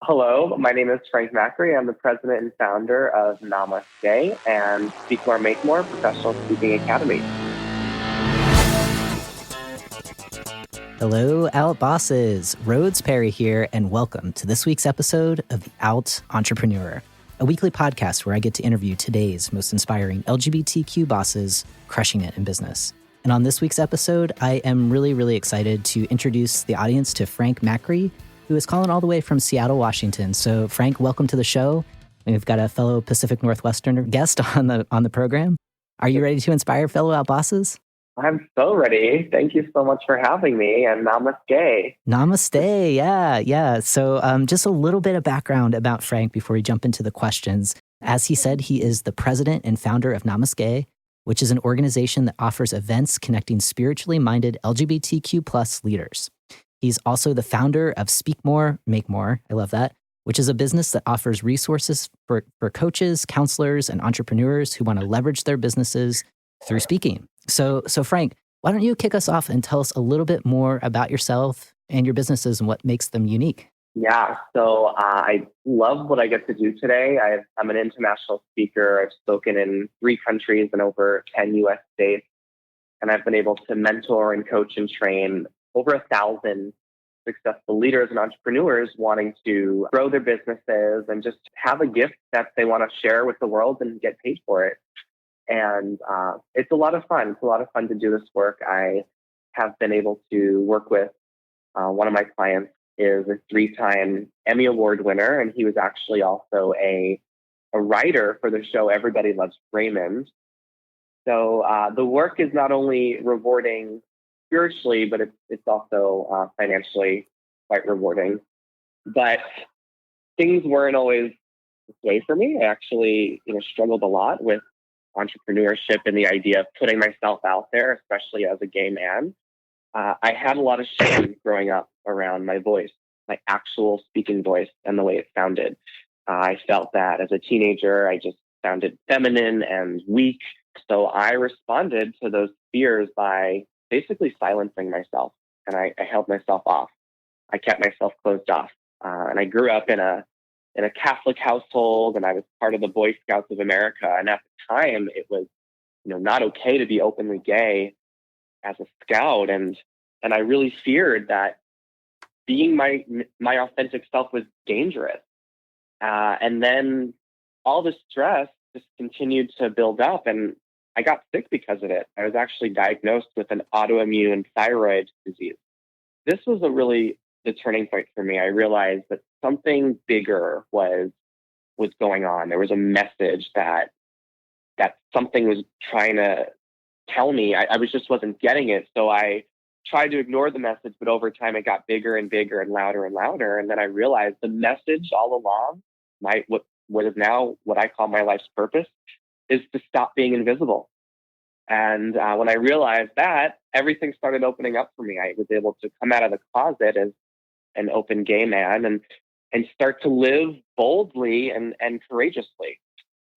Hello, my name is Frank Macri. I'm the president and founder of Namasgay and Speak More, Make More Professional Speaking Academy. Hello, Out Bosses. Rhodes Perry here, and welcome to this week's episode of The Out Entrepreneur, a weekly podcast where I get to interview today's most inspiring LGBTQ bosses crushing it in business. And on this week's episode, I am really excited to introduce the audience to Frank Macri, who is calling all the way from Seattle, Washington. So, Frank, welcome to the show. We've got a fellow Pacific Northwesterner guest on the program. Are you ready to inspire fellow Out Bosses? I'm so ready. Thank you so much for having me, and namaste. Namaste. Yeah. So just a little bit of background about Frank before we jump into the questions. As he said, he is the president and founder of Namasgay, which is an organization that offers events connecting spiritually minded LGBTQ plus leaders. He's also the founder of Speak More, Make More. I love that, which is a business that offers resources for coaches, counselors, and entrepreneurs who want to leverage their businesses through speaking. So Frank, why don't you kick us off and tell us a little bit more about yourself and your businesses and what makes them unique? Yeah, so I love what I get to do today. I'm an international speaker. I've spoken in 3 countries and over 10 US states, and I've been able to mentor and coach and train over 1,000 successful leaders and entrepreneurs wanting to grow their businesses and just have a gift that they want to share with the world and get paid for it. And it's a lot of fun. It's a lot of fun to do this work. I have been able to work with one of my clients is a 3-time Emmy Award winner, and he was actually also a writer for the show Everybody Loves Raymond. So the work is not only rewarding spiritually, but it's also financially quite rewarding. But things weren't always this way for me. I actually, struggled a lot with entrepreneurship and the idea of putting myself out there, especially as a gay man. I had a lot of shame growing up around my voice, my actual speaking voice and the way it sounded. I felt that as a teenager, I just sounded feminine and weak. So I responded to those fears by basically silencing myself, and I held myself off. I kept myself closed off. And I grew up in a Catholic household, and I was part of the Boy Scouts of America. And at the time, it was, not okay to be openly gay as a scout. And I really feared that being my authentic self was dangerous. And then all the stress just continued to build up, and I got sick because of it. I was actually diagnosed with an autoimmune thyroid disease. This was the turning point for me. I realized that something bigger was going on. There was a message that something was trying to tell me. I wasn't getting it. So I tried to ignore the message, but over time it got bigger and bigger and louder and louder. And then I realized the message all along, what is now what I call my life's purpose, is to stop being invisible. And when I realized that, everything started opening up for me. I was able to come out of the closet as an open gay man and start to live boldly and courageously.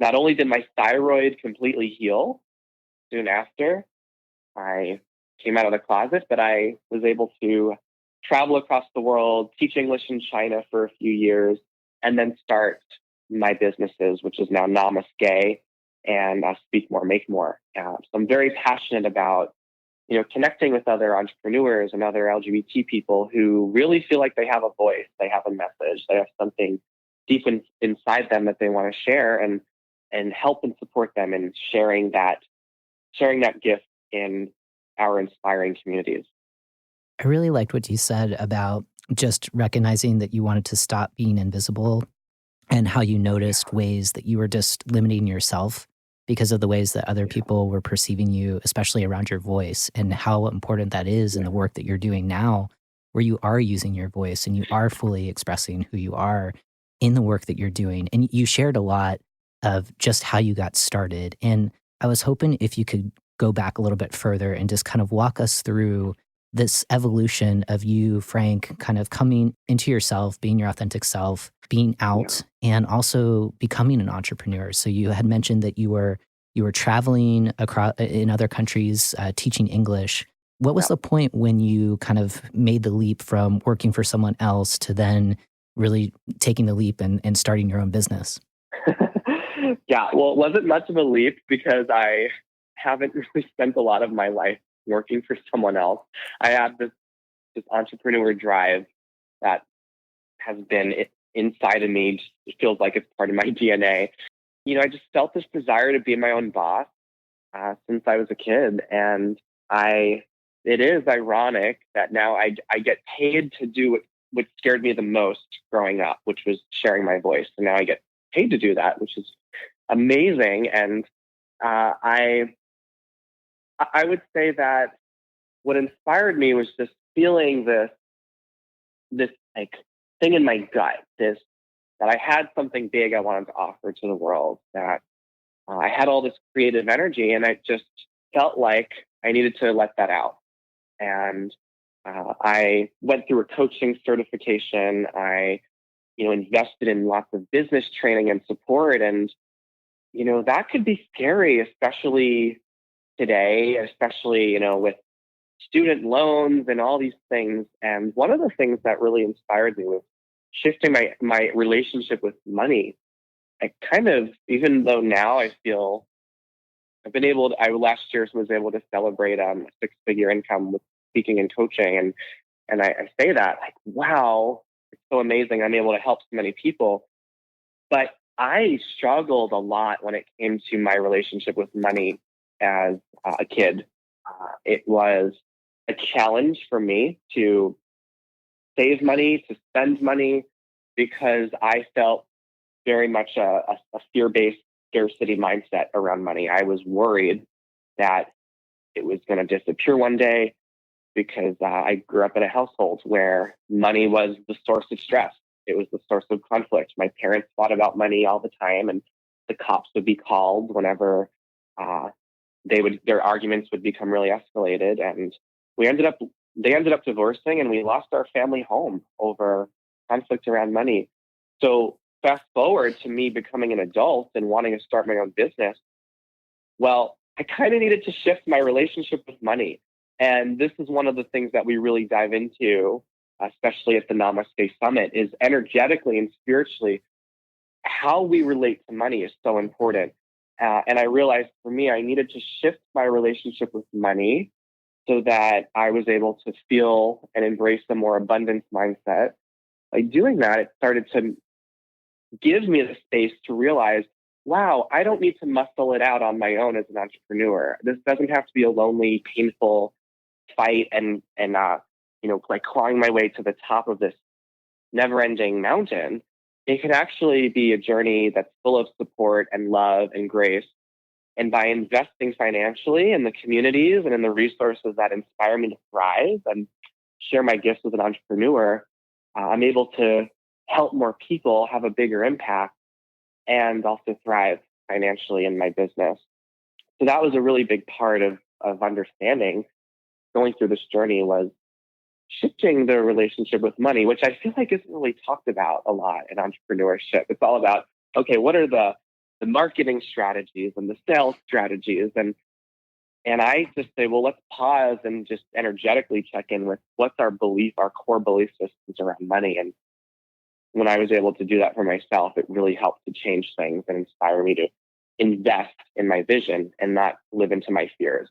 Not only did my thyroid completely heal soon after I came out of the closet, but I was able to travel across the world, teach English in China for a few years, and then start my businesses, which is now Namasgay and Speak More, Make More. So I'm very passionate about connecting with other entrepreneurs and other LGBT people who really feel like they have a voice, they have a message, they have something deep inside them that they want to share, and help and support them in sharing that gift in our inspiring communities. I really liked what you said about just recognizing that you wanted to stop being invisible and how you noticed ways that you were just limiting yourself because of the ways that other people were perceiving you, especially around your voice, and how important that is in the work that you're doing now, where you are using your voice and you are fully expressing who you are in the work that you're doing. And you shared a lot of just how you got started. And I was hoping if you could go back a little bit further and just kind of walk us through this evolution of you, Frank, kind of coming into yourself, being your authentic self, being out, and also becoming an entrepreneur. So you had mentioned that you were traveling across in other countries, teaching English. What was the point when you kind of made the leap from working for someone else to then really taking the leap and starting your own business? Yeah, well, it wasn't much of a leap because I haven't really spent a lot of my life working for someone else. I have this entrepreneur drive that has been inside of me. It feels like it's part of my DNA. I just felt this desire to be my own boss since I was a kid, and it is ironic that now I get paid to do what scared me the most growing up, which was sharing my voice, and now I get paid to do that, which is amazing. And I would say that what inspired me was just feeling this like thing in my gut, this that I had something big I wanted to offer to the world, that I had all this creative energy, and I just felt like I needed to let that out. And I went through a coaching certification. I, invested in lots of business training and support. And, that could be scary, especially today, especially, with student loans and all these things. And one of the things that really inspired me was shifting my relationship with money. I kind of, even though now I feel I last year was able to celebrate a 6-figure income with speaking and coaching. And I say that like, wow, it's so amazing. I'm able to help so many people. But I struggled a lot when it came to my relationship with money as a kid. It was a challenge for me to save money, to spend money, because I felt very much a fear-based scarcity mindset around money. I was worried that it was going to disappear one day because I grew up in a household where money was the source of stress. It was the source of conflict. My parents thought about money all the time, and the cops would be called whenever their arguments would become really escalated. And they ended up divorcing, and we lost our family home over conflict around money. So fast forward to me becoming an adult and wanting to start my own business. Well, I kind of needed to shift my relationship with money. And this is one of the things that we really dive into, especially at the Namasgay Summit, is energetically and spiritually, how we relate to money is so important. And I realized for me, I needed to shift my relationship with money so that I was able to feel and embrace a more abundance mindset. By doing that, it started to give me the space to realize, wow, I don't need to muscle it out on my own as an entrepreneur. This doesn't have to be a lonely, painful fight and like clawing my way to the top of this never-ending mountain. It could actually be a journey that's full of support and love and grace. And by investing financially in the communities and in the resources that inspire me to thrive and share my gifts as an entrepreneur, I'm able to help more people have a bigger impact and also thrive financially in my business. So that was a really big part of understanding going through this journey, was shifting the relationship with money, which I feel like isn't really talked about a lot in entrepreneurship. It's all about, okay, what are the marketing strategies and the sales strategies? And I just say, well, let's pause and just energetically check in with what's our core belief systems around money. And when I was able to do that for myself, it really helped to change things and inspire me to invest in my vision and not live into my fears.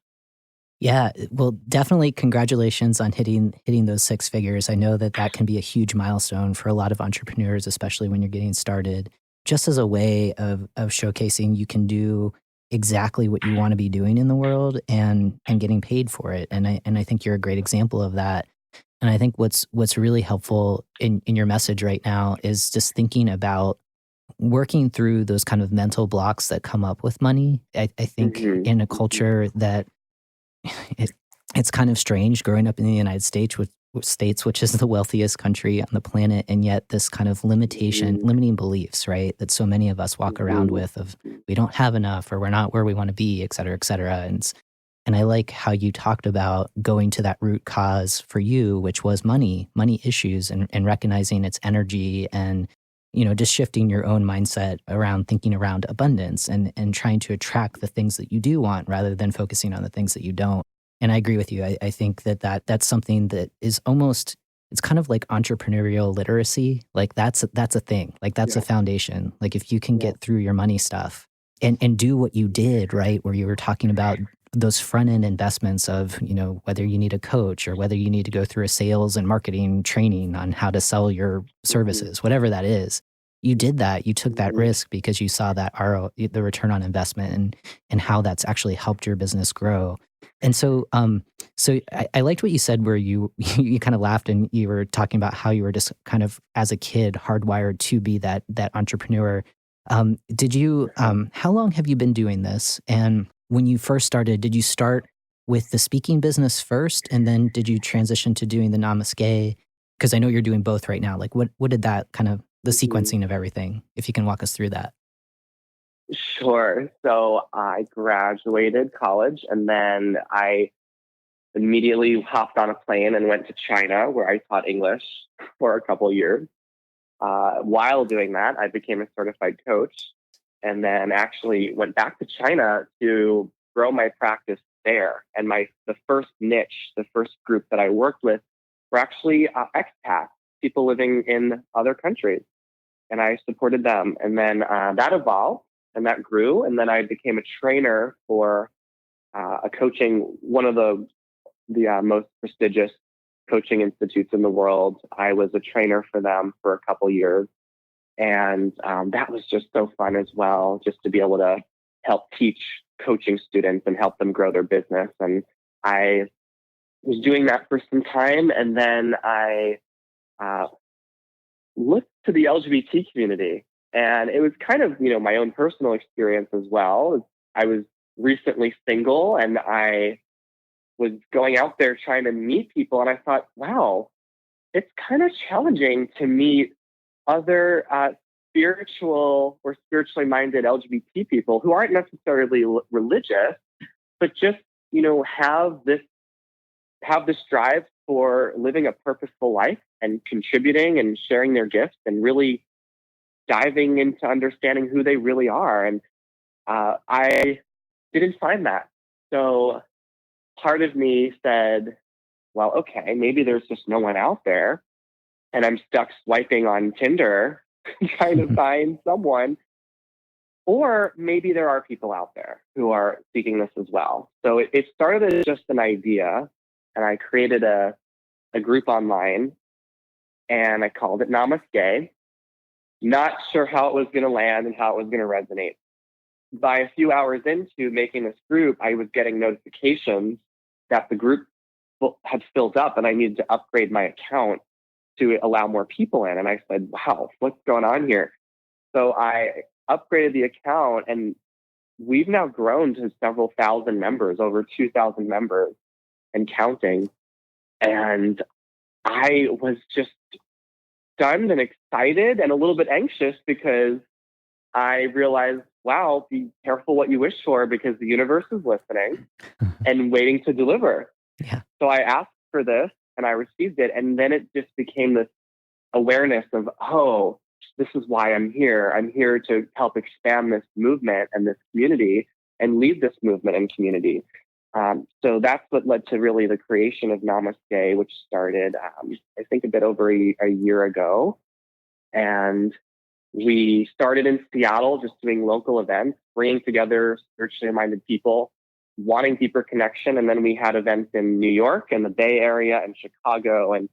Yeah, well, definitely congratulations on hitting those 6 figures. I know that can be a huge milestone for a lot of entrepreneurs, especially when you're getting started, just as a way of showcasing you can do exactly what you want to be doing in the world and getting paid for it. And I think you're a great example of that. And I think what's really helpful in your message right now is just thinking about working through those kind of mental blocks that come up with money. I think in a culture that it's kind of strange growing up in the United States, which is the wealthiest country on the planet, and yet this kind of limiting beliefs, right, that so many of us walk around with, of we don't have enough, or we're not where we want to be, et cetera, et cetera. And I like how you talked about going to that root cause for you, which was money issues, and recognizing its energy, and just shifting your own mindset around thinking around abundance and trying to attract the things that you do want rather than focusing on the things that you don't. And I agree with you. I think that's something that is almost it's kind of like entrepreneurial literacy. Like that's a thing. Like that's a foundation. Like if you can get through your money stuff and do what you did, right, where you were talking about those front end investments of, whether you need a coach or whether you need to go through a sales and marketing training on how to sell your services, whatever that is. You did that. You took that risk because you saw that the return on investment and how that's actually helped your business grow. And so, I liked what you said, where you kind of laughed and you were talking about how you were just kind of as a kid hardwired to be that entrepreneur. Did you? How long have you been doing this? And when you first started, did you start with the speaking business first, and then did you transition to doing the Namasgay? Because I know you're doing both right now. Like, what did that kind of the sequencing of everything? If you can walk us through that. Sure. So I graduated college, and then I immediately hopped on a plane and went to China, where I taught English for a couple of years. While doing that, I became a certified coach, and then actually went back to China to grow my practice there. And the first niche, the first group that I worked with were actually expats, people living in other countries. And I supported them. And then that evolved and that grew. And then I became a trainer for one of the most prestigious coaching institutes in the world. I was a trainer for them for a couple years. And that was just so fun as well, just to be able to help teach coaching students and help them grow their business. And I was doing that for some time. And then I looked to the LGBT community. And it was kind of, my own personal experience as well. I was recently single, and I was going out there trying to meet people. And I thought, wow, it's kind of challenging to meet other spiritual or spiritually minded LGBT people who aren't necessarily religious, but just, have this drive for living a purposeful life and contributing and sharing their gifts and really diving into understanding who they really are. And I didn't find that. So part of me said, well, okay, maybe there's just no one out there, and I'm stuck swiping on Tinder trying to find someone. Or maybe there are people out there who are seeking this as well. So it started as just an idea, and I created a group online, and I called it Namasgay. Not sure how it was going to land and how it was going to resonate. By a few hours into making this group, I was getting notifications that the group had filled up, and I needed to upgrade my account to allow more people in. And I said, wow, what's going on here? So I upgraded the account, and we've now grown to several thousand members, over 2,000 members and counting. And I was just stunned and excited and a little bit anxious, because I realized, wow, be careful what you wish for, because the universe is listening and waiting to deliver. Yeah. So I asked for this, and I received it. And then it just became this awareness of, oh, this is why I'm here. I'm here to help expand this movement and this community and lead this movement and community. So that's what led to really the creation of Namasgay, which started, I think, a bit over a year ago. And we started in Seattle, just doing local events, bringing together spiritually minded people, wanting deeper connection. And then we had events in New York and the Bay Area and Chicago. And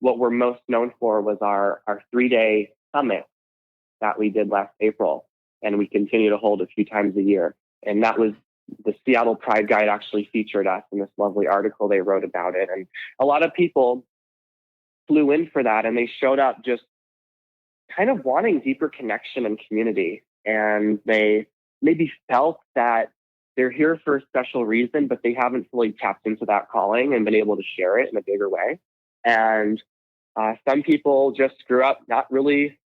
what we're most known for was our 3-day summit that we did last April. And we continue to hold a few times a year. And that was the Seattle Pride Guide actually featured us in this lovely article they wrote about it. And a lot of people flew in for that, and they showed up just kind of wanting deeper connection and community. And they maybe felt that they're here for a special reason, but they haven't fully tapped into that calling and been able to share it in a bigger way. And some people just grew up not really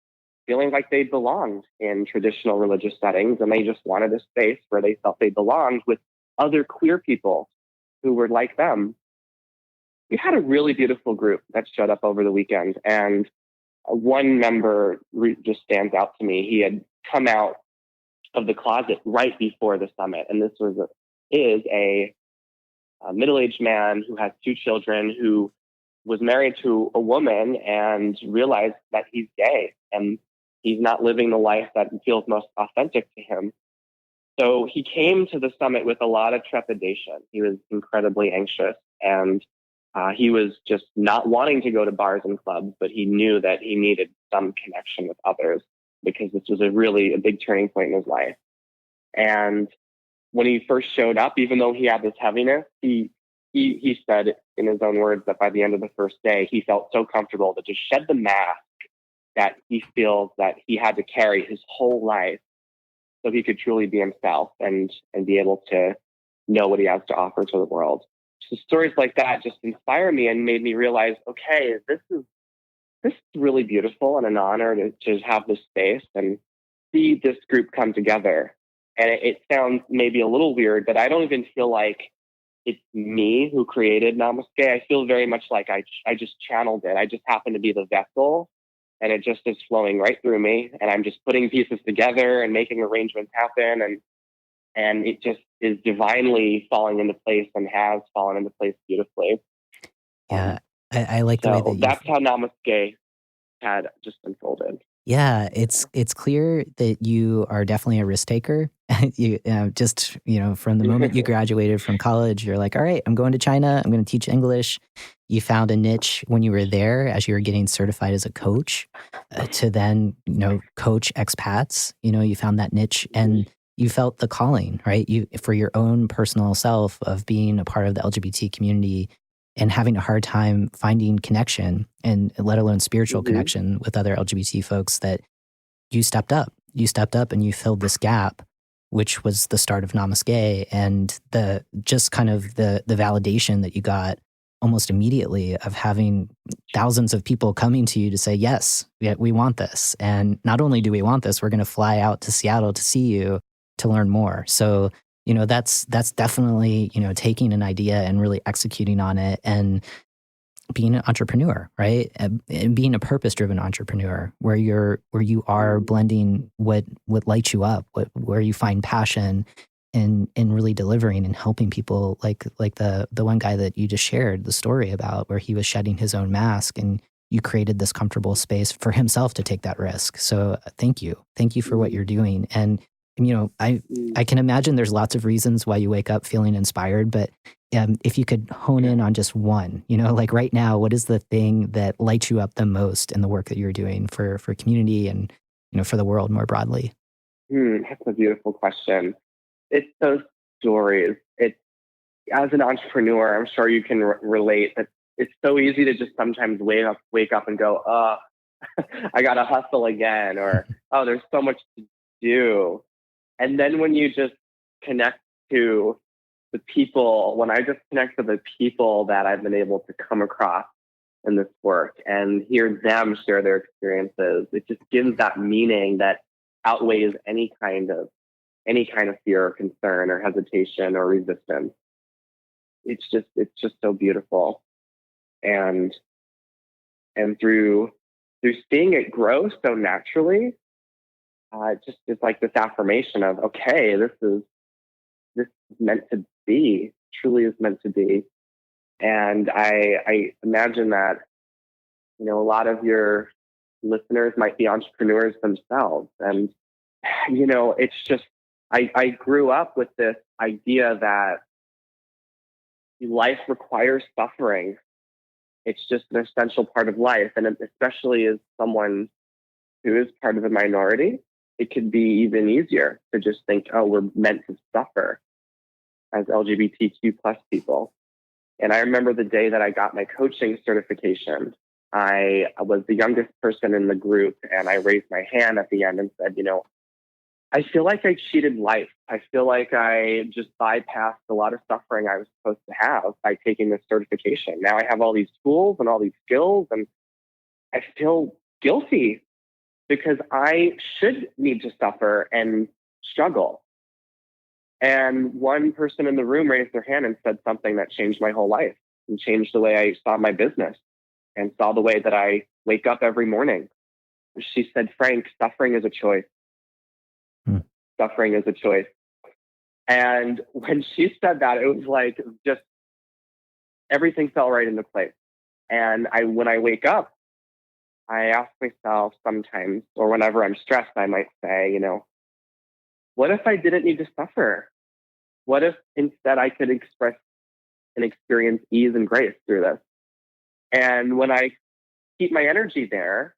feeling like they belonged in traditional religious settings, and they just wanted a space where they felt they belonged with other queer people who were like them. We had a really beautiful group that showed up over the weekend, and one member just stands out to me. He had come out of the closet right before the summit, and this is a middle-aged man who has 2 children, who was married to a woman and realized that he's gay and he's not living the life that feels most authentic to him. So he came to the summit with a lot of trepidation. He was incredibly anxious, and he was just not wanting to go to bars and clubs, but he knew that he needed some connection with others because this was a big turning point in his life. And when he first showed up, even though he had this heaviness, he said in his own words that by the end of the first day, he felt so comfortable to just shed the mask that he feels that he had to carry his whole life so he could truly be himself and be able to know what he has to offer to the world. So stories like that just inspire me and made me realize, okay, this is really beautiful and an honor to have this space and see this group come together. And it sounds maybe a little weird, but I don't even feel like it's me who created Namasgay. I feel very much like I just channeled it. I just happen to be the vessel, and it just is flowing right through me. And I'm just putting pieces together and making arrangements happen. And it just is divinely falling into place and has fallen into place beautifully. Yeah, I like the way that that's how Namasgay had just unfolded. Yeah, it's clear that you are definitely a risk taker. You just, from the moment you graduated from college, you're like, all right, I'm going to China. I'm going to teach English. You found a niche when you were there as you were getting certified as a coach to then, coach expats. You found that niche and you felt the calling, right? You for your own personal self of being a part of the LGBT community and having a hard time finding connection and let alone spiritual connection with other LGBT folks, that you stepped up. You stepped up and you filled this gap, which was the start of Namasgay, and the validation that you got almost immediately of having thousands of people coming to you to say, yes, we want this. And not only do we want this, we're going to fly out to Seattle to see you to learn more. So that's definitely, taking an idea and really executing on it and being an entrepreneur, right? And being a purpose-driven entrepreneur where you are blending what lights you up, where you find passion in really delivering and helping people like the one guy that you just shared the story about, where he was shedding his own mask and you created this comfortable space for himself to take that risk. So thank you for what you're doing. And I can imagine there's lots of reasons why you wake up feeling inspired, but if you could hone in on just one, like right now, what is the thing that lights you up the most in the work that you're doing for community and, for the world more broadly? That's a beautiful question. It's those stories. It's, as an entrepreneur, I'm sure you can relate that it's so easy to just sometimes wake up and go, I got to hustle again, or, oh, there's so much to do. And then when you just connect to the people, when I just connect to the people that I've been able to come across in this work and hear them share their experiences, it just gives that meaning that outweighs any kind of fear or concern or hesitation or resistance. It's just so beautiful. And through seeing it grow so naturally, it's like this affirmation of, okay, this is meant to be, truly is meant to be. And I imagine that, a lot of your listeners might be entrepreneurs themselves. And, it's just, I grew up with this idea that life requires suffering. It's just an essential part of life. And especially as someone who is part of a minority, it could be even easier to just think, oh, we're meant to suffer as LGBTQ plus people. And I remember the day that I got my coaching certification, I was the youngest person in the group, and I raised my hand at the end and said, I feel like I cheated life. I feel like I just bypassed a lot of suffering I was supposed to have by taking this certification. Now I have all these tools and all these skills, and I feel guilty because I should need to suffer and struggle. And one person in the room raised their hand and said something that changed my whole life and changed the way I saw my business and saw the way that I wake up every morning. She said, Frank, suffering is a choice. Suffering is a choice. And when she said that, it was like just everything fell right into place. And when I wake up, I ask myself sometimes, or whenever I'm stressed, I might say, what if I didn't need to suffer? What if instead I could express and experience ease and grace through this? And when I keep my energy there,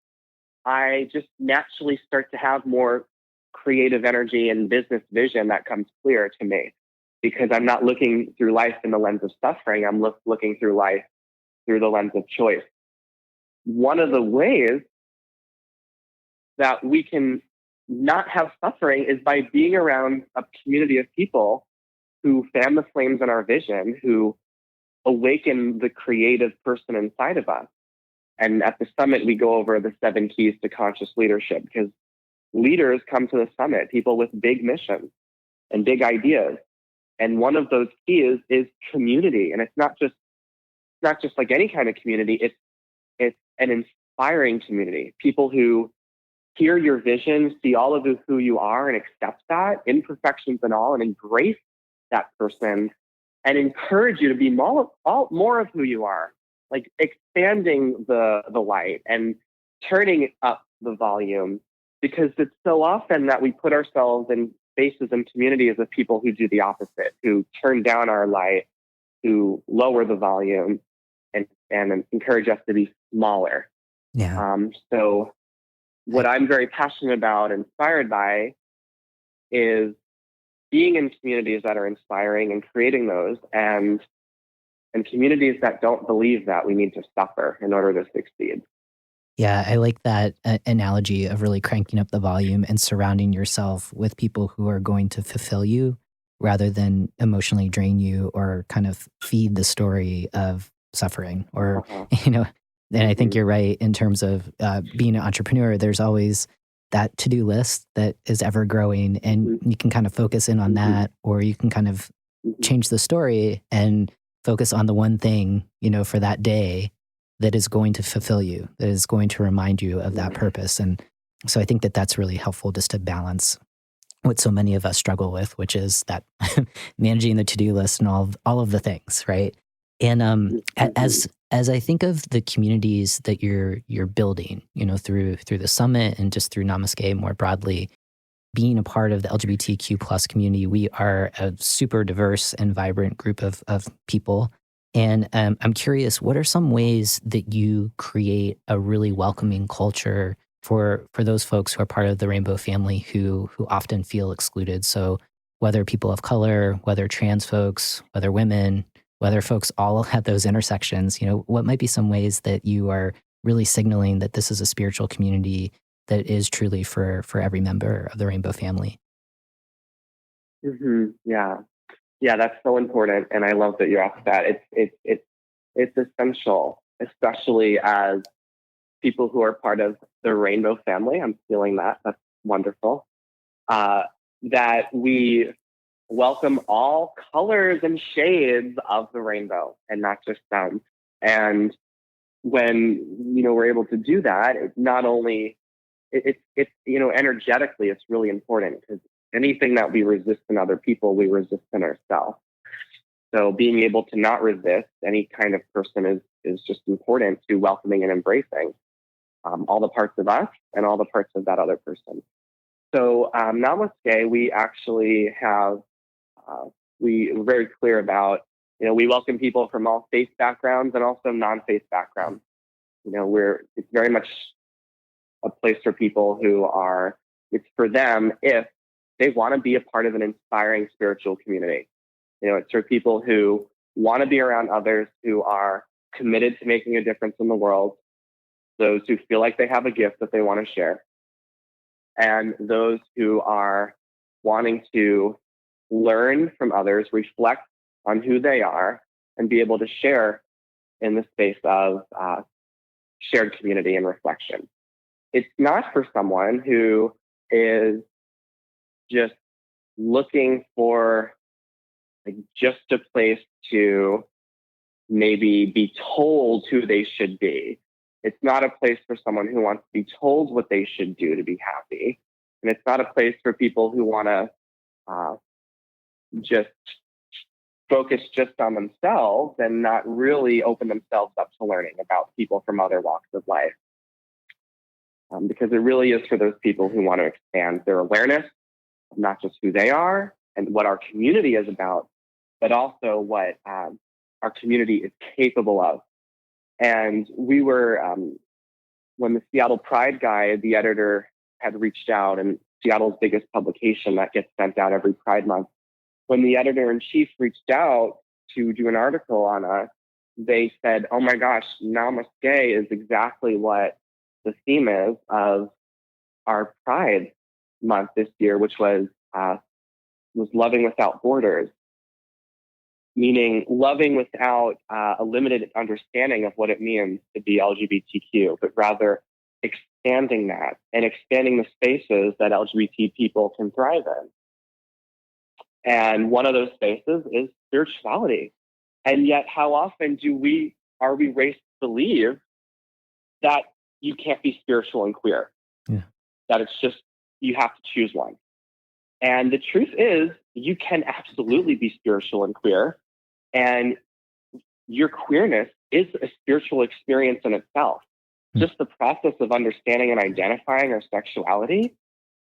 I just naturally start to have more creative energy and business vision that comes clear to me, because I'm not looking through life in the lens of suffering. I'm looking through life through the lens of choice. One of the ways that we can not have suffering is by being around a community of people who fan the flames in our vision, who awaken the creative person inside of us. And at the summit, we go over the 7 keys to conscious leadership, because leaders come to the summit, people with big missions and big ideas. And one of those keys is community. And it's not just like any kind of community. It's an inspiring community. People who hear your vision, see all of who you are, and accept that, imperfections and all, and embrace that person, and encourage you to be more of who you are, like expanding the light and turning up the volume, because it's so often that we put ourselves in spaces and communities of people who do the opposite, who turn down our light, who lower the volume, and encourage us to be smaller. Yeah. So what I'm very passionate about, inspired by, is being in communities that are inspiring and creating those, and communities that don't believe that we need to suffer in order to succeed. Yeah, I like that analogy of really cranking up the volume and surrounding yourself with people who are going to fulfill you rather than emotionally drain you or kind of feed the story of suffering. Or, and I think you're right in terms of being an entrepreneur. There's always that to-do list that is ever growing, and you can kind of focus in on that, or you can kind of change the story and focus on the one thing, for that day that is going to fulfill you, that is going to remind you of that purpose. And so I think that that's really helpful, just to balance what so many of us struggle with, which is that managing the to-do list and all of the things, right? And as I think of the communities that you're building, through the summit and just through Namasgay more broadly, being a part of the LGBTQ plus community, we are a super diverse and vibrant group of people. And I'm curious, what are some ways that you create a really welcoming culture for those folks who are part of the rainbow family who often feel excluded? So whether people of color, whether trans folks, whether women, whether folks all at those intersections, what might be some ways that you are really signaling that this is a spiritual community that is truly for every member of the rainbow family? Yeah, that's so important, and I love that you asked that. It's essential, especially as people who are part of the rainbow family. I'm feeling that. That's wonderful. That we welcome all colors and shades of the rainbow, and not just some. And when we're able to do that, it not only it's energetically, it's really important, because anything that we resist in other people, we resist in ourselves. So being able to not resist any kind of person is just important to welcoming and embracing all the parts of us and all the parts of that other person. So Namasgay, we actually have, we're very clear about, we welcome people from all faith backgrounds and also non-faith backgrounds. It's very much a place for people who it's for them if they want to be a part of an inspiring spiritual community. It's for people who want to be around others who are committed to making a difference in the world, those who feel like they have a gift that they want to share, and those who are wanting to learn from others, reflect on who they are, and be able to share in the space of shared community and reflection. It's not for someone who is just looking for just a place to maybe be told who they should be. It's not a place for someone who wants to be told what they should do to be happy. And it's not a place for people who want to just focus just on themselves and not really open themselves up to learning about people from other walks of life. Because it really is for those people who want to expand their awareness of not just who they are and what our community is about, but also what our community is capable of. And we were, when the Seattle Pride Guide, the editor had reached out, and Seattle's biggest publication that gets sent out every Pride Month, when the editor-in-chief reached out to do an article on us, they said, oh my gosh, Namasgay is exactly what the theme is of our Pride Month this year, which was loving without borders, meaning loving without a limited understanding of what it means to be LGBTQ, but rather expanding that and expanding the spaces that LGBT people can thrive in. And one of those spaces is spirituality. And yet, how often are we raised to believe that you can't be spiritual and queer? Yeah. That it's just, you have to choose one. And the truth is, you can absolutely be spiritual and queer. And your queerness is a spiritual experience in itself. Just the process of understanding and identifying our sexuality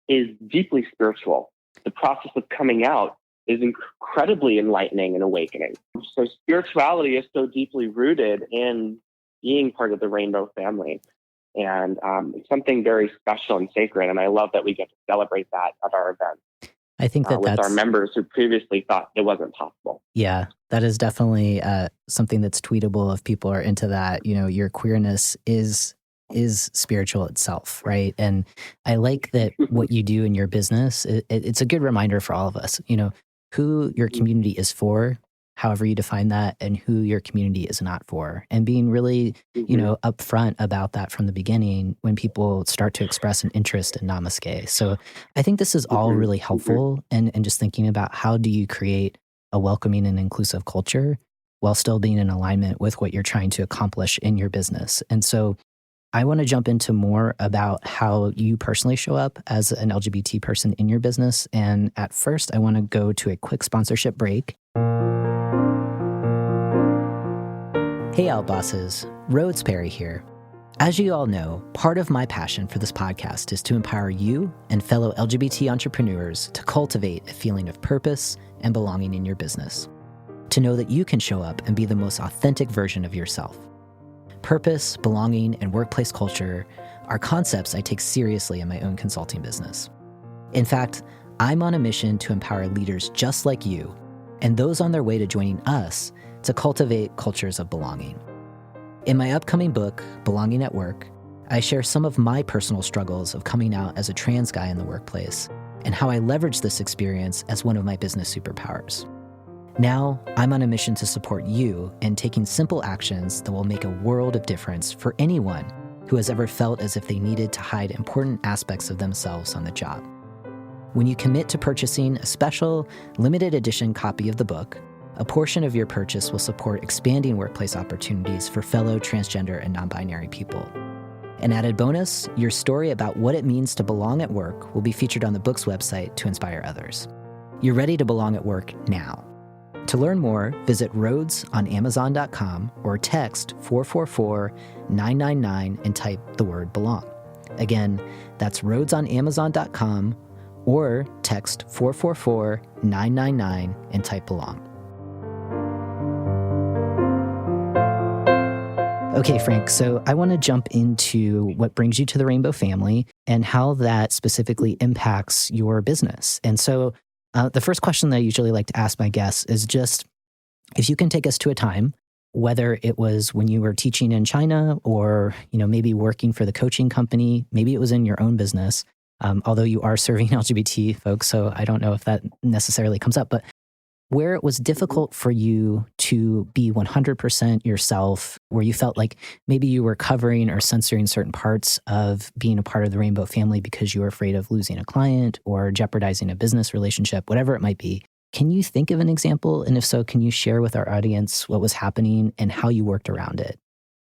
is deeply spiritual. The process of coming out is incredibly enlightening and awakening. So spirituality is so deeply rooted in being part of the rainbow family. And it's something very special and sacred. And I love that we get to celebrate that at our event. I think that with our members who previously thought it wasn't possible. Yeah, that is definitely something that's tweetable if people are into that. Your queerness is spiritual itself, right? And I like that what you do in your business, it's a good reminder for all of us, who your community is for, however you define that, and who your community is not for. And being really, upfront about that from the beginning when people start to express an interest in Namasgay. So I think this is all really helpful. And just thinking about how do you create a welcoming and inclusive culture while still being in alignment with what you're trying to accomplish in your business. And so I want to jump into more about how you personally show up as an LGBT person in your business. And at first, I want to go to a quick sponsorship break. Hey, Outbosses, Rhodes Perry here. As you all know, part of my passion for this podcast is to empower you and fellow LGBT entrepreneurs to cultivate a feeling of purpose and belonging in your business. To know that you can show up and be the most authentic version of yourself. Purpose, belonging, and workplace culture are concepts I take seriously in my own consulting business. In fact, I'm on a mission to empower leaders just like you and those on their way to joining us to cultivate cultures of belonging. In my upcoming book, Belonging at Work, I share some of my personal struggles of coming out as a trans guy in the workplace and how I leverage this experience as one of my business superpowers. Now, I'm on a mission to support you in taking simple actions that will make a world of difference for anyone who has ever felt as if they needed to hide important aspects of themselves on the job. When you commit to purchasing a special, limited edition copy of the book, a portion of your purchase will support expanding workplace opportunities for fellow transgender and non-binary people. An added bonus, your story about what it means to belong at work will be featured on the book's website to inspire others. You're ready to belong at work now. To learn more, visit rhodesonamazon.com or text 444-999 and type the word belong. Again, that's rhodesonamazon.com or text 444-999 and type belong. Okay, Frank, so I want to jump into what brings you to the Rainbow family and how that specifically impacts your business. And so the first question that I usually like to ask my guests is just if you can take us to a time, whether it was when you were teaching in China or, maybe working for the coaching company, maybe it was in your own business, although you are serving LGBT folks, so I don't know if that necessarily comes up, but where it was difficult for you to be 100% yourself, where you felt like maybe you were covering or censoring certain parts of being a part of the Rainbow family because you were afraid of losing a client or jeopardizing a business relationship, whatever it might be. Can you think of an example? And if so, can you share with our audience what was happening and how you worked around it?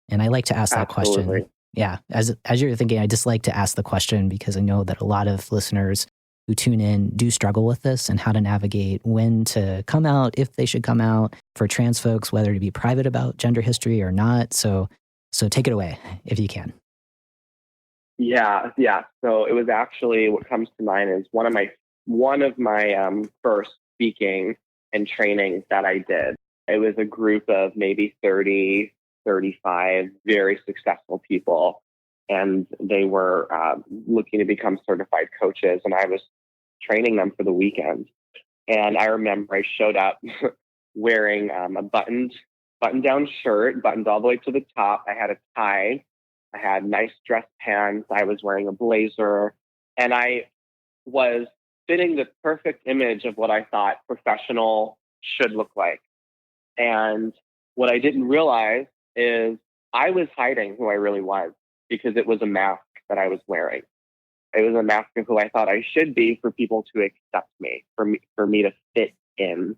And I like to ask that question. Yeah, as you're thinking, I just like to ask the question because I know that a lot of listeners who tune in do struggle with this and how to navigate when to come out, if they should come out, for trans folks, whether to be private about gender history or not. So take it away if you can. Yeah. So it was actually, what comes to mind is one of my first speaking and trainings that I did. It was a group of maybe 30, 35 very successful people, and they were looking to become certified coaches, and I was training them for the weekend. And I remember I showed up wearing a button-down shirt, buttoned all the way to the top. I had a tie. I had nice dress pants. I was wearing a blazer, and I was fitting the perfect image of what I thought professional should look like. And what I didn't realize is I was hiding who I really was, because it was a mask that I was wearing. It was a mask of who I thought I should be for people to accept me, for me to fit in.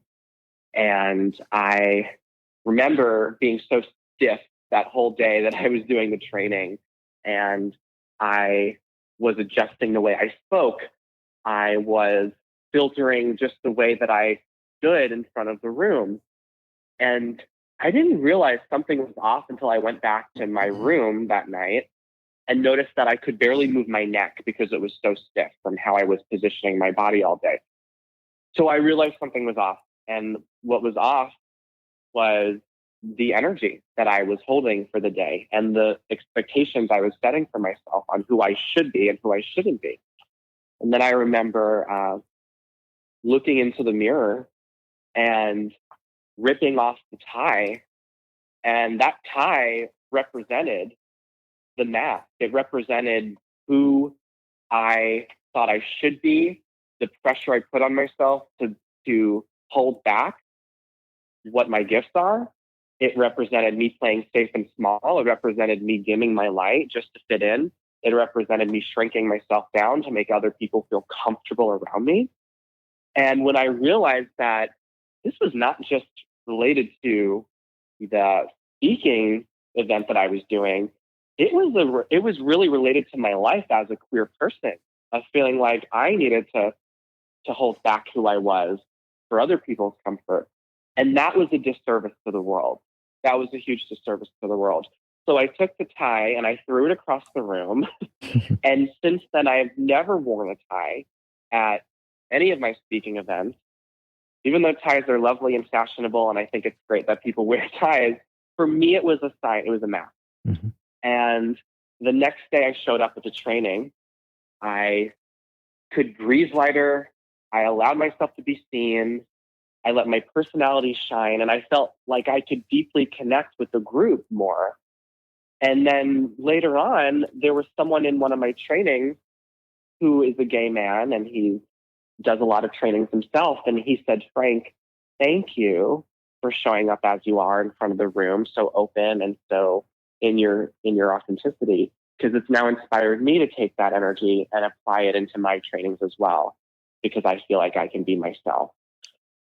And I remember being so stiff that whole day that I was doing the training, and I was adjusting the way I spoke. I was filtering just the way that I stood in front of the room. And I didn't realize something was off until I went back to my room that night and noticed that I could barely move my neck because it was so stiff from how I was positioning my body all day. So I realized something was off. And what was off was the energy that I was holding for the day and the expectations I was setting for myself on who I should be and who I shouldn't be. And then I remember looking into the mirror and ripping off the tie. And that tie represented the mask. It represented who I thought I should be, the pressure I put on myself to hold back what my gifts are. It represented me playing safe and small. It represented me dimming my light just to fit in. It represented me shrinking myself down to make other people feel comfortable around me. And when I realized that this was not just related to the speaking event that I was doing, it was really related to my life as a queer person, of feeling like I needed to hold back who I was for other people's comfort. And that was a disservice to the world. That was a huge disservice to the world. So I took the tie and I threw it across the room. And since then, I've never worn a tie at any of my speaking events. Even though ties are lovely and fashionable, and I think it's great that people wear ties, for me, it was a sign. It was a mask. Mm-hmm. And the next day I showed up at the training. I could breathe lighter. I allowed myself to be seen. I let my personality shine, and I felt like I could deeply connect with the group more. And then later on, there was someone in one of my trainings who is a gay man, and he does a lot of trainings himself. And he said, "Frank, thank you for showing up as you are in front of the room, so open and so in your authenticity, because it's now inspired me to take that energy and apply it into my trainings as well, because I feel like I can be myself."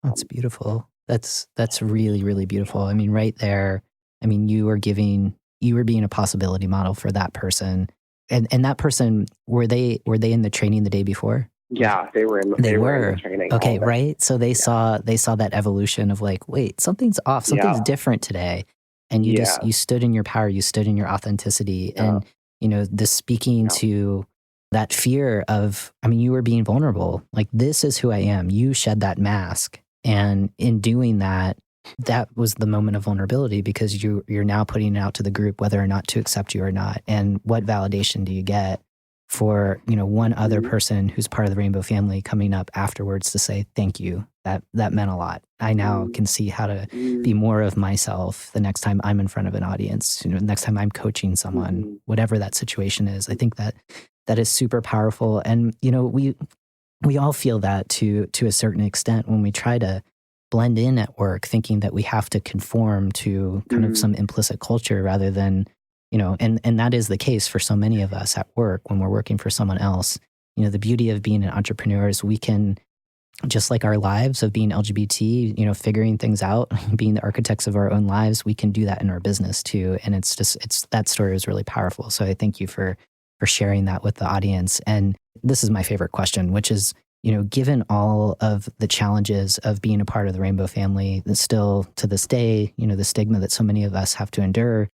That's beautiful. That's really, really beautiful. I mean, right there, I mean, you were being a possibility model for that person. And that person, were they in the training the day before? Yeah, they were in the training. Okay, right. So they saw that evolution of like, wait, something's off, something's different today. And you stood in your power, you stood in your authenticity. Yeah. And the speaking to that fear of, I mean, you were being vulnerable. Like, this is who I am. You shed that mask. And in doing that, that was the moment of vulnerability, because you're now putting it out to the group whether or not to accept you or not. And what validation do you get for one other person who's part of the rainbow family coming up afterwards to say thank you? That meant a lot. I now can see how to be more of myself the next time I'm in front of an audience, the next time I'm coaching someone, whatever that situation is. I think that is super powerful. And we all feel that to a certain extent when we try to blend in at work, thinking that we have to conform to kind of some implicit culture rather than, and that is the case for so many of us at work when we're working for someone else. The beauty of being an entrepreneur is we can, just like our lives of being LGBT, figuring things out, being the architects of our own lives, we can do that in our business too. And it's that story is really powerful. So I thank you for sharing that with the audience. And this is my favorite question, which is, given all of the challenges of being a part of the rainbow family, that still to this day, the stigma that so many of us have to endure,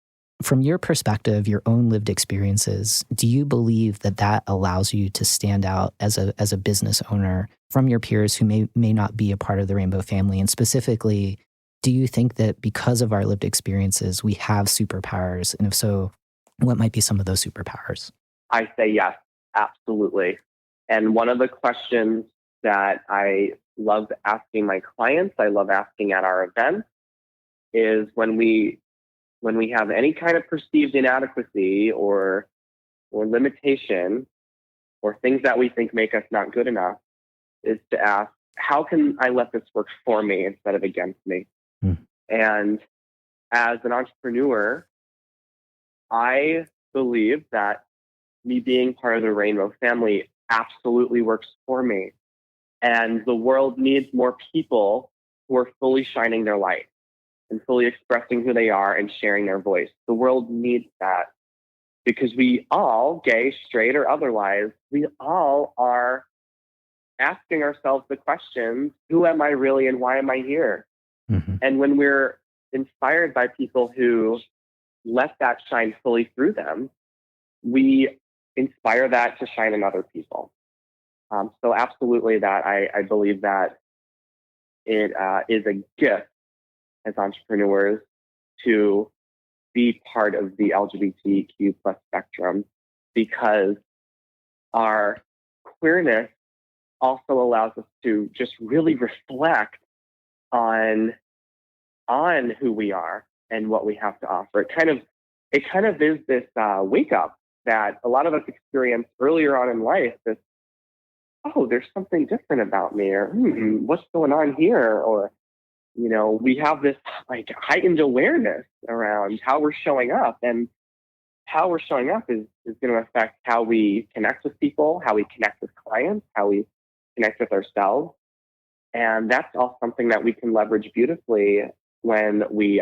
from your perspective, your own lived experiences, do you believe that that allows you to stand out as a business owner from your peers who may not be a part of the rainbow family? And specifically, do you think that because of our lived experiences, we have superpowers? And if so, what might be some of those superpowers? I say yes, absolutely. And one of the questions that I love asking my clients, I love asking at our events, is when we have any kind of perceived inadequacy or limitation or things that we think make us not good enough, is to ask, how can I let this work for me instead of against me? And as an entrepreneur, I believe that me being part of the rainbow family absolutely works for me. And the world needs more people who are fully shining their light and fully expressing who they are and sharing their voice. The world needs that because we all, gay, straight, or otherwise, we all are asking ourselves the questions, who am I really and why am I here? Mm-hmm. And when we're inspired by people who let that shine fully through them, we inspire that to shine in other people. So absolutely that I believe that it is a gift as entrepreneurs to be part of the LGBTQ plus spectrum, because our queerness also allows us to just really reflect on who we are and what we have to offer. It kind of is this wake up that a lot of us experience earlier on in life. This, oh, there's something different about me, or what's going on here, or we have this like heightened awareness around how we're showing up, and how we're showing up is going to affect how we connect with people, how we connect with clients, how we connect with ourselves. And that's all something that we can leverage beautifully when we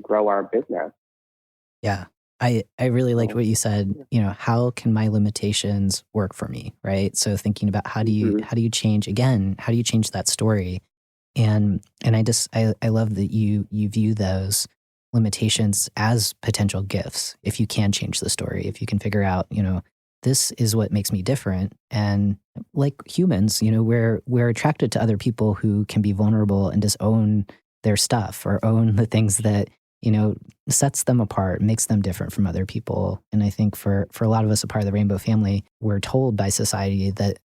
grow our business. Yeah. I really liked what you said, how can my limitations work for me, right? So thinking about how do you change that story? And I love that you view those limitations as potential gifts. If you can change the story, if you can figure out, this is what makes me different. And like humans, we're attracted to other people who can be vulnerable and just own their stuff or own the things that, sets them apart, makes them different from other people. And I think for a lot of us, a part of the rainbow family, we're told by society that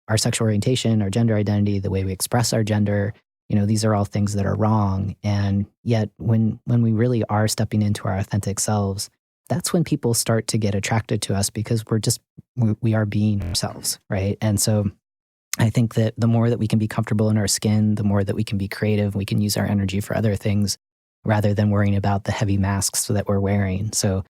our sexual orientation, our gender identity, the way we express our gender, these are all things that are wrong. And yet when we really are stepping into our authentic selves, that's when people start to get attracted to us, because we are being ourselves, right? And so I think that the more that we can be comfortable in our skin, the more that we can be creative, we can use our energy for other things rather than worrying about the heavy masks that we're wearing. So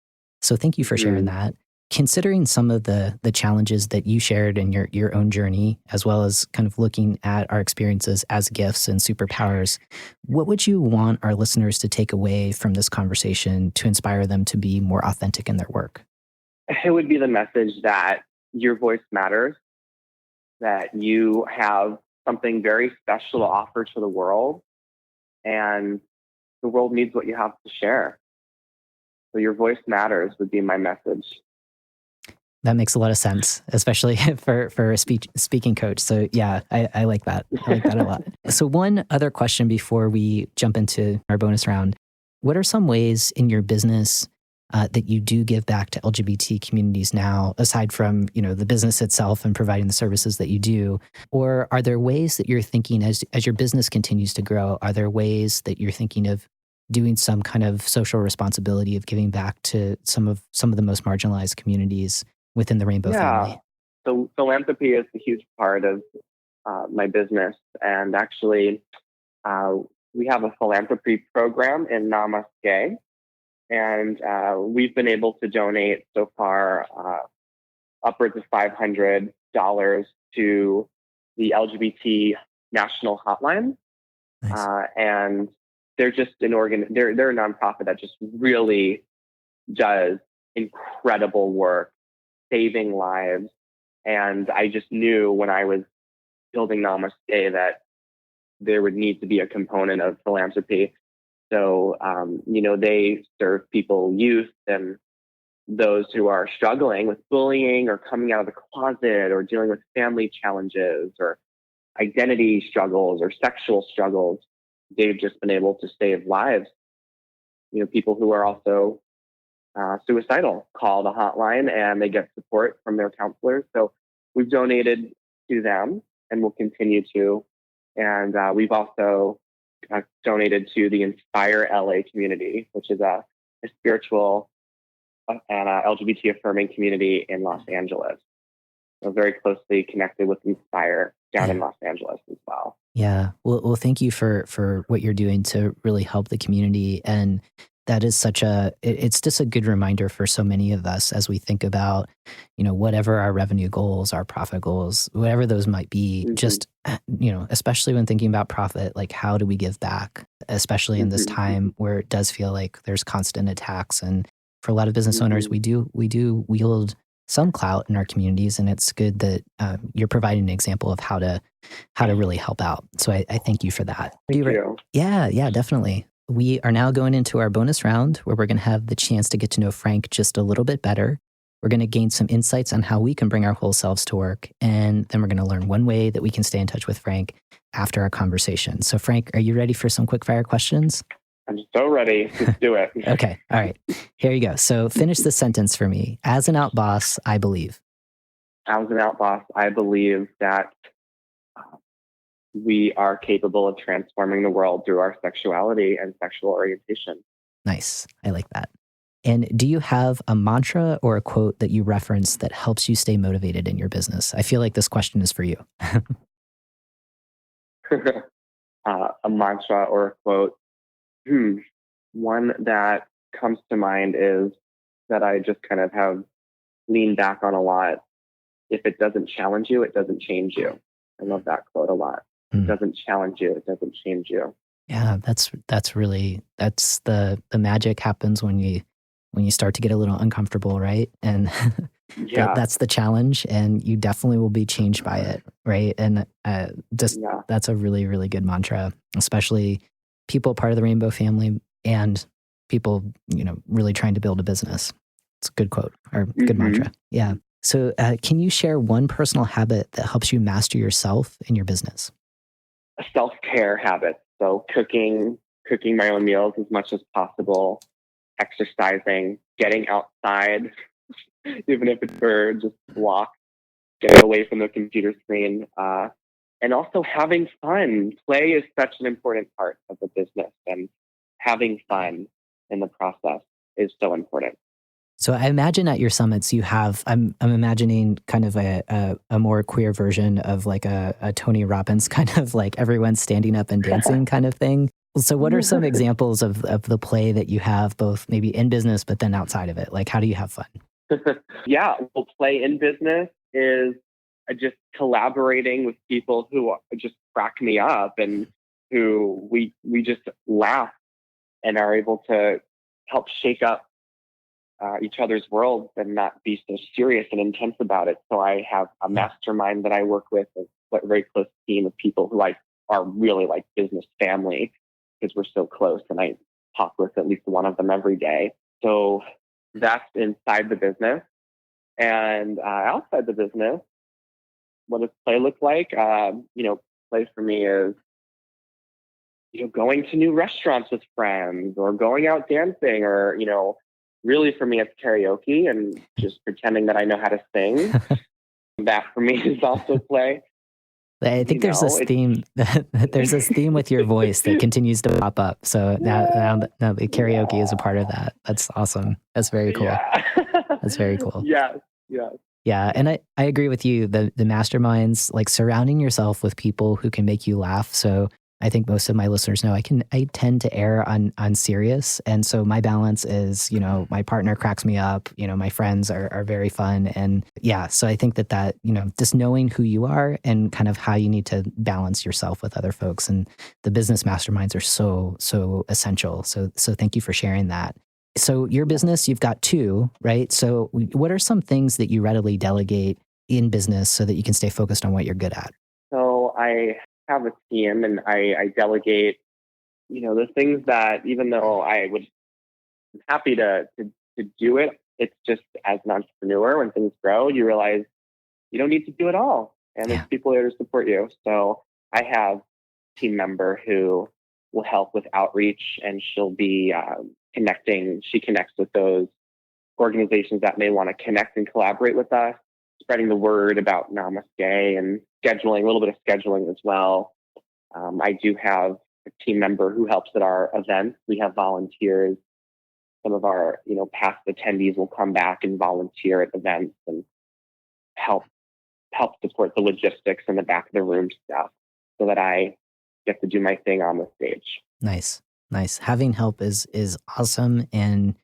thank you for sharing that. Considering some of the challenges that you shared in your own journey, as well as kind of looking at our experiences as gifts and superpowers, what would you want our listeners to take away from this conversation to inspire them to be more authentic in their work? It would be the message that your voice matters, that you have something very special to offer to the world, and the world needs what you have to share. So your voice matters would be my message. That makes a lot of sense, especially for a speaking coach. So yeah, I like that. I like that a lot. So one other question before we jump into our bonus round. What are some ways in your business that you do give back to LGBT communities now, aside from, the business itself and providing the services that you do? Or are there ways that you're thinking as your business continues to grow, are there ways that you're thinking of doing some kind of social responsibility of giving back to some of the most marginalized communities within the rainbow family? So philanthropy is a huge part of my business. And actually, we have a philanthropy program in Namasgay. And we've been able to donate so far upwards of $500 to the LGBT national hotline. Nice. And they're just they're a nonprofit that just really does incredible work, saving lives. And I just knew when I was building Namasgay that there would need to be a component of philanthropy. So, they serve people, youth, and those who are struggling with bullying or coming out of the closet or dealing with family challenges or identity struggles or sexual struggles. They've just been able to save lives. People who are also suicidal call the hotline and they get support from their counselors. So we've donated to them and we'll continue to. And we've also donated to the Inspire LA community, which is a spiritual and LGBT affirming community in Los Angeles. So very closely connected with Inspire down in Los Angeles as well. Yeah. Well, thank you for what you're doing to really help the community. And that is it's just a good reminder for so many of us as we think about, whatever our revenue goals, our profit goals, whatever those might be, just, especially when thinking about profit, like how do we give back, especially in this time where it does feel like there's constant attacks. And for a lot of business owners, we do wield some clout in our communities, and it's good that you're providing an example of how to really help out. So I thank you for that. Thank you. Yeah, definitely. We are now going into our bonus round where we're going to have the chance to get to know Frank just a little bit better. We're going to gain some insights on how we can bring our whole selves to work, and then we're going to learn one way that we can stay in touch with Frank after our conversation. So Frank, are you ready for some quick fire questions? I'm so ready. Let's do it. Okay. All right. Here you go. So finish the sentence for me. As an out boss, I believe. As an out boss, I believe that we are capable of transforming the world through our sexuality and sexual orientation. Nice. I like that. And do you have a mantra or a quote that you reference that helps you stay motivated in your business? I feel like this question is for you. A mantra or a quote. One that comes to mind is that I just kind of have leaned back on a lot. If it doesn't challenge you, it doesn't change you. I love that quote a lot. It doesn't challenge you, it doesn't change you. Yeah, that's the magic happens when you start to get a little uncomfortable, right? And that's the challenge, and you definitely will be changed by it, right? And that's a really, really good mantra, especially people part of the rainbow family and people, really trying to build a business. It's a good quote or good mantra. Yeah. So can you share one personal habit that helps you master yourself in your business? A self-care habit. So cooking my own meals as much as possible, exercising, getting outside, even if it's for just a walk, getting away from the computer screen, and also having fun. Play is such an important part of the business, and having fun in the process is so important. So I imagine at your summits you have, I'm imagining kind of a more queer version of like a Tony Robbins kind of like everyone standing up and dancing kind of thing. So what are some examples of the play that you have both maybe in business, but then outside of it? Like how do you have fun? Yeah, well, play in business is just collaborating with people who just crack me up and who we just laugh and are able to help shake up each other's worlds and not be so serious and intense about it. So I have a mastermind that I work with, a very close team of people who are really like business family because we're so close, and I talk with at least one of them every day. So that's inside the business. And outside the business, what does play look like? Play for me is going to new restaurants with friends or going out dancing or really, for me, it's karaoke and just pretending that I know how to sing. That, for me, is also play. I think there's this theme. There's this theme with your voice that continues to pop up. So now the karaoke is a part of that. That's awesome. That's very cool. Yeah. That's very cool. Yes. Yeah, and I agree with you. The masterminds, like surrounding yourself with people who can make you laugh. So I think most of my listeners know I tend to err on serious. And so my balance is, my partner cracks me up, my friends are very fun. And yeah, so I think that, just knowing who you are and kind of how you need to balance yourself with other folks, and the business masterminds are so essential. So thank you for sharing that. So your business, you've got two, right? So what are some things that you readily delegate in business so that you can stay focused on what you're good at? So I have a team and I delegate, the things that even though I would be happy to do it, it's just as an entrepreneur, when things grow, you realize you don't need to do it all. And there's Yeah. people there to support you. So I have a team member who will help with outreach, and she'll be connecting. She connects with those organizations that may want to connect and collaborate with us, spreading the word about Namasgay and scheduling, a little bit of scheduling as well. I do have a team member who helps at our events. We have volunteers. Some of our, past attendees will come back and volunteer at events and help support the logistics and the back of the room stuff, so that I get to do my thing on the stage. Nice. Having help is awesome. And,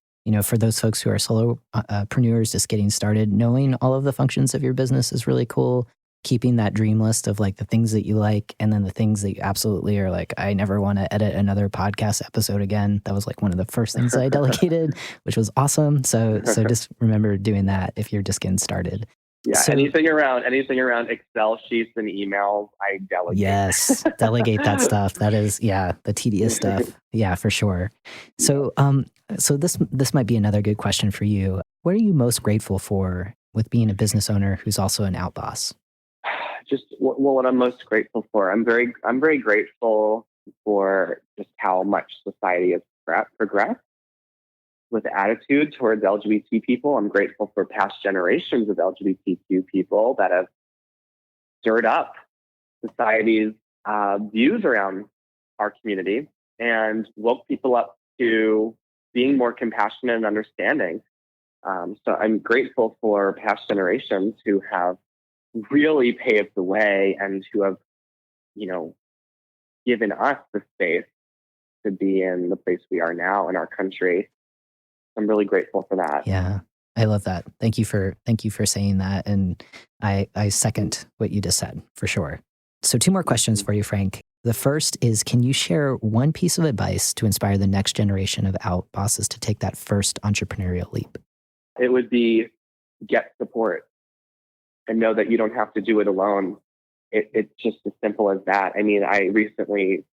for those folks who are solopreneurs just getting started, knowing all of the functions of your business is really cool. Keeping that dream list of like the things that you like, and then the things that you absolutely are like, I never want to edit another podcast episode again. That was like one of the first things that I delegated, which was awesome. So just remember doing that if you're just getting started. Yeah, so, anything around Excel sheets and emails, I delegate. Yes, delegate that stuff. That is, the tedious stuff. Yeah, for sure. So, so this might be another good question for you. What are you most grateful for with being a business owner who's also an out boss? Just what I'm most grateful for. I'm very grateful for just how much society has progressed with attitude towards LGBT people. I'm grateful for past generations of LGBTQ people that have stirred up society's views around our community and woke people up to being more compassionate and understanding. So I'm grateful for past generations who have really paved the way and who have, given us the space to be in the place we are now in our country. I'm really grateful for that. Yeah, I love that. Thank you for saying that. And I second what you just said, for sure. So 2 more questions for you, Frank. The first is, can you share one piece of advice to inspire the next generation of out bosses to take that first entrepreneurial leap? It would be get support and know that you don't have to do it alone. It's just as simple as that. I mean, I recently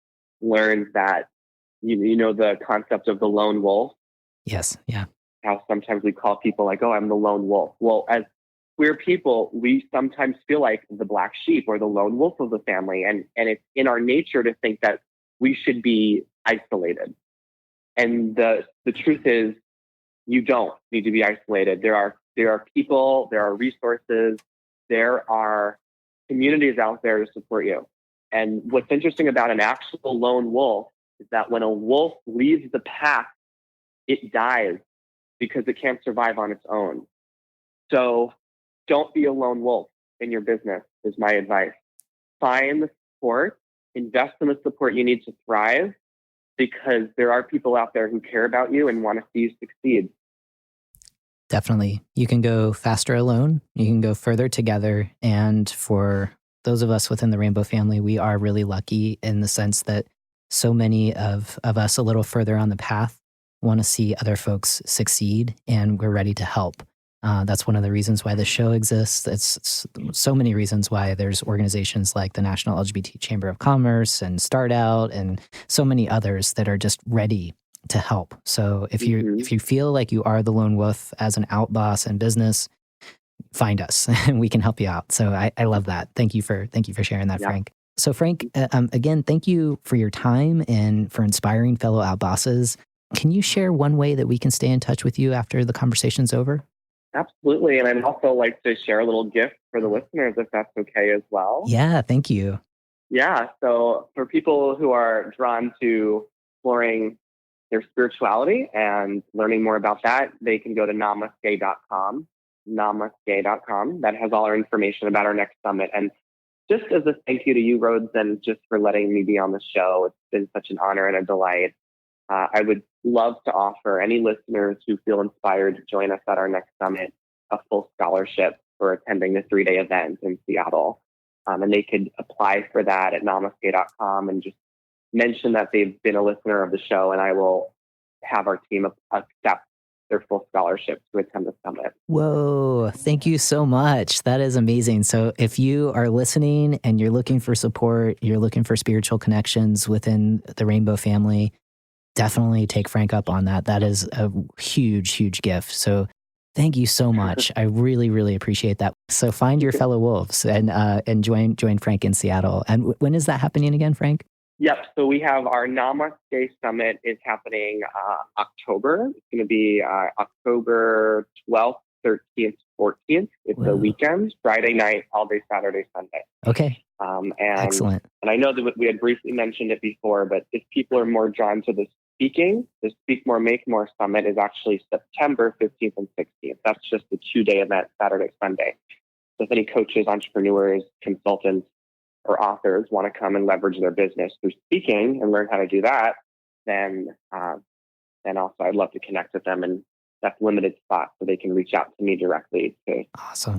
learned that, the concept of the lone wolf. Yes. Yeah. How sometimes we call people like, oh, I'm the lone wolf. Well, as queer people, we sometimes feel like the black sheep or the lone wolf of the family. And it's in our nature to think that we should be isolated. And the truth is, you don't need to be isolated. There are people, there are resources, there are communities out there to support you. And what's interesting about an actual lone wolf is that when a wolf leaves the pack, it dies because it can't survive on its own. So don't be a lone wolf in your business is my advice. Find the support, invest in the support you need to thrive, because there are people out there who care about you and want to see you succeed. Definitely. You can go faster alone. You can go further together. And for those of us within the Rainbow family, we are really lucky in the sense that so many of us a little further on the path want to see other folks succeed, and we're ready to help. That's one of the reasons why the show exists. It's so many reasons why there's organizations like the National LGBT Chamber of Commerce and Start Out and so many others that are just ready to help. So if you feel like you are the lone wolf as an out boss in business, find us and we can help you out. So I love that. Thank you for sharing that, Frank. So Frank, again, thank you for your time and for inspiring fellow out bosses. Can you share one way that we can stay in touch with you after the conversation's over? Absolutely. And I'd also like to share a little gift for the listeners, if that's okay as well. Yeah, thank you. Yeah. So for people who are drawn to exploring their spirituality and learning more about that, they can go to namasgay.com. That has all our information about our next summit. And just as a thank you to you, Rhodes, and just for letting me be on the show, it's been such an honor and a delight. I would love to offer any listeners who feel inspired to join us at our next summit a full scholarship for attending the 3-day event in Seattle. And they could apply for that at namasgay.com and just mention that they've been a listener of the show, and I will have our team accept their full scholarship to attend the summit. Whoa, thank you so much. That is amazing. So if you are listening and you're looking for support, you're looking for spiritual connections within the Rainbow family, definitely take Frank up on that. That is a huge, huge gift. So thank you so much. I really, really appreciate that. So find your fellow wolves and join Frank in Seattle. And when is that happening again, Frank? Yep. So we have our Namasgay Summit is happening October. It's going to be October 12th, 13th, 14th. It's a weekend, Friday night, all day Saturday, Sunday. Okay. Excellent. And I know that we had briefly mentioned it before, but if people are more drawn to the speaking, the Speak More, Make More Summit is actually September 15th and 16th. That's just a 2-day event, Saturday, Sunday. So if any coaches, entrepreneurs, consultants, or authors want to come and leverage their business through speaking and learn how to do that, then also I'd love to connect with them, and that's limited spots, so they can reach out to me directly to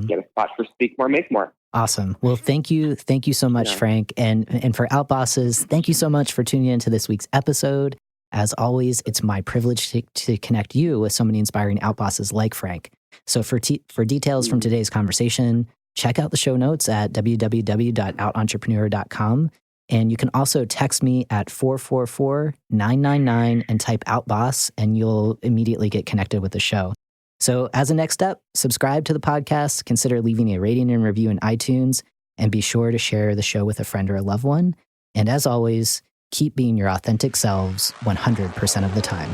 get a spot for Speak More, Make More. Awesome. Well, thank you so much, Frank, and for Outbosses, thank you so much for tuning into this week's episode. As always, it's my privilege to connect you with so many inspiring outbosses like Frank. So for details from today's conversation, check out the show notes at www.outentrepreneur.com. And you can also text me at 444-999 and type outboss, and you'll immediately get connected with the show. So as a next step, subscribe to the podcast, consider leaving a rating and review in iTunes, and be sure to share the show with a friend or a loved one. And as always, keep being your authentic selves 100% of the time.